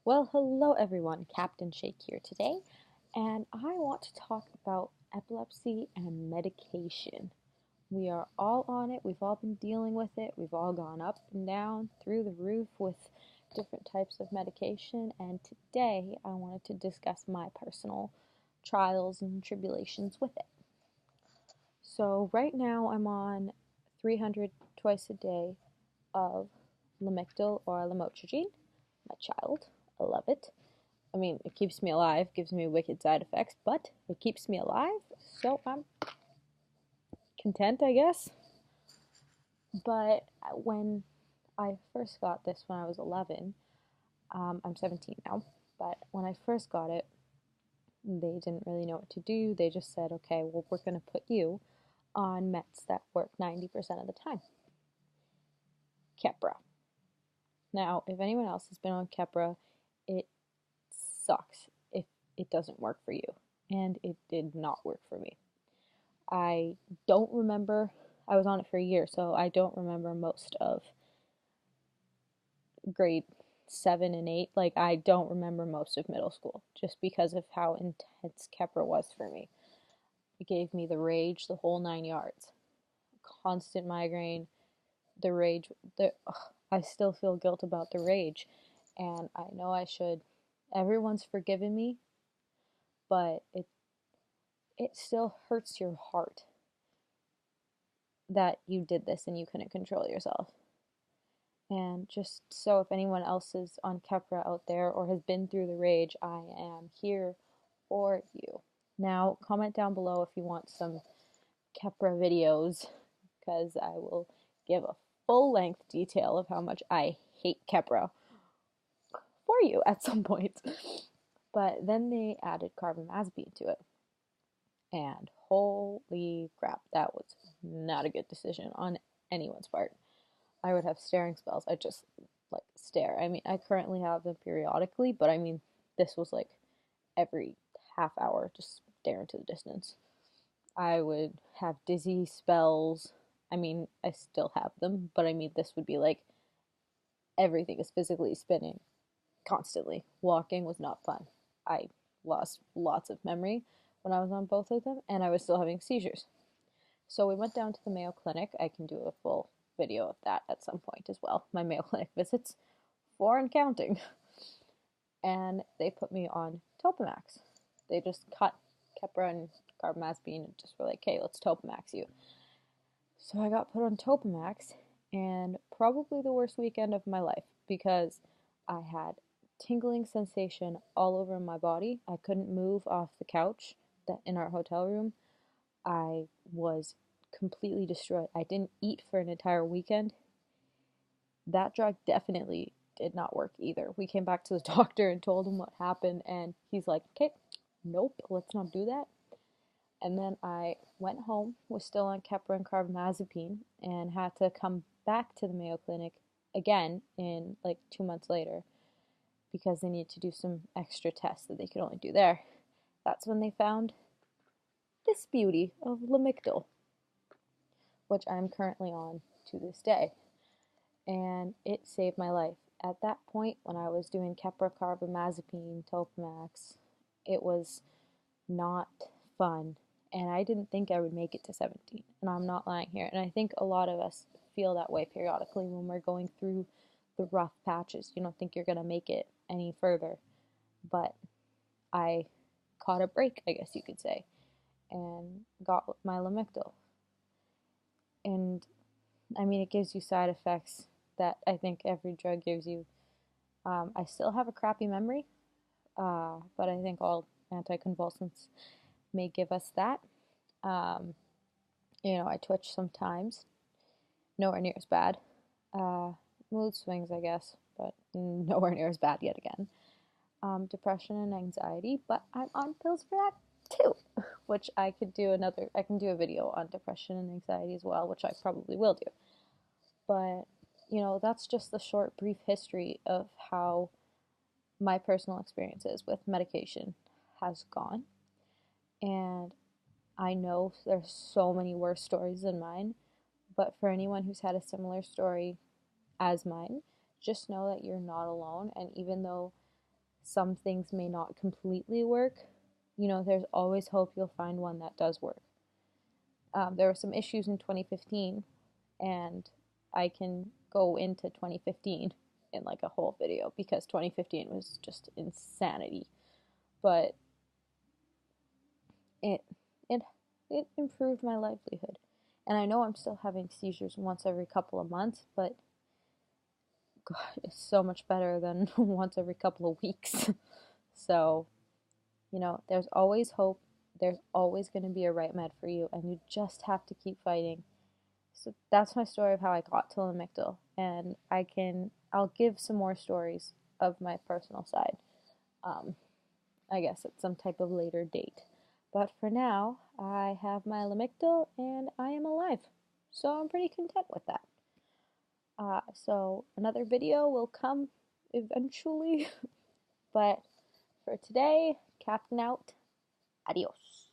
Well, hello everyone, Captain Shake here today, and I want to talk about epilepsy and medication. We are all on it, we've all been dealing with it, we've all gone up and down, through the roof with different types of medication, and today I wanted to discuss my personal trials and tribulations with it. So, right now I'm on 300 twice a day of Lamictal or lamotrigine, my child. I love it. I mean, it keeps me alive, gives me wicked side effects, but it keeps me alive, so I'm content, I guess. But when I first got this when I was 11, I'm 17 now, but when I first got it, they didn't really know what to do. They just said, okay, well, we're going to put you on meds that work 90% of the time. Keppra. Now, if anyone else has been on Keppra, it sucks if it doesn't work for you. And it did not work for me. I don't remember, I was on it for a year, so I don't remember most of grade 7 and 8. Like, I don't remember most of middle school just because of how intense Keppra was for me. It gave me the rage, the whole 9 yards. Constant migraine, the rage, I still feel guilt about the rage, and I know I should. Everyone's forgiven me, but it still hurts your heart that you did this and you couldn't control yourself. And just so if anyone else is on Keppra out there or has been through the rage, I am here for you. Now, comment down below if you want some Keppra videos, because I will give a full-length detail of how much I hate Keppra for you at some point. But then they added carbamazepine to it. And holy crap, that was not a good decision on anyone's part. I would have staring spells. I just like stare. I mean, I currently have them periodically, but I mean, this was like every half hour, just stare into the distance. I would have dizzy spells. I mean, I still have them, but I mean, this would be like everything is physically spinning constantly. Walking was not fun. I lost lots of memory when I was on both of them, and I was still having seizures. So we went down to the Mayo Clinic. I can do a full video of that at some point as well. My Mayo Clinic visits, 4 and counting. And they put me on Topamax. They just cut Keppra and carbamazepine and just were like, okay, let's Topamax you. So I got put on Topamax, and probably the worst weekend of my life because I had tingling sensation all over my body. I couldn't move off the couch in our hotel room. I was completely destroyed. I didn't eat for an entire weekend. That drug definitely did not work either. We came back to the doctor and told him what happened, and he's like, okay, nope, let's not do that. And then I went home, was still on Keppra and carbamazepine, and had to come back to the Mayo Clinic again in like 2 months later because they need to do some extra tests that they could only do there. That's when they found this beauty of Lamictal, which I'm currently on to this day. And it saved my life. At that point, when I was doing Keppra, carbamazepine, Topamax, it was not fun. And I didn't think I would make it to 17. And I'm not lying here. And I think a lot of us feel that way periodically when we're going through the rough patches. You don't think you're going to make it any further. But I caught a break, I guess you could say, and got my Lamictal. And I mean, it gives you side effects that I think every drug gives you. I still have a crappy memory, but I think all anticonvulsants may give us that. I twitch sometimes, nowhere near as bad. Mood swings, I guess, but nowhere near as bad yet again. Depression and anxiety, but I'm on pills for that too, which I can do a video on depression and anxiety as well, which I probably will do. But, that's just the short, brief history of how my personal experiences with medication has gone. And I know there's so many worse stories than mine, but for anyone who's had a similar story as mine, just know that you're not alone. And even though some things may not completely work, there's always hope you'll find one that does work. There were some issues in 2015, and I can go into 2015 in like a whole video because 2015 was just insanity. But it it it improved my livelihood. And I know I'm still having seizures once every couple of months, but God, it's so much better than once every couple of weeks. So, there's always hope. There's always going to be a right med for you, and you just have to keep fighting. So that's my story of how I got to Lamictal, and I'll give some more stories of my personal side, I guess at some type of later date. But for now, I have my Lamictal, and I am alive, so I'm pretty content with that. So another video will come eventually, but for today, Captain out. Adios.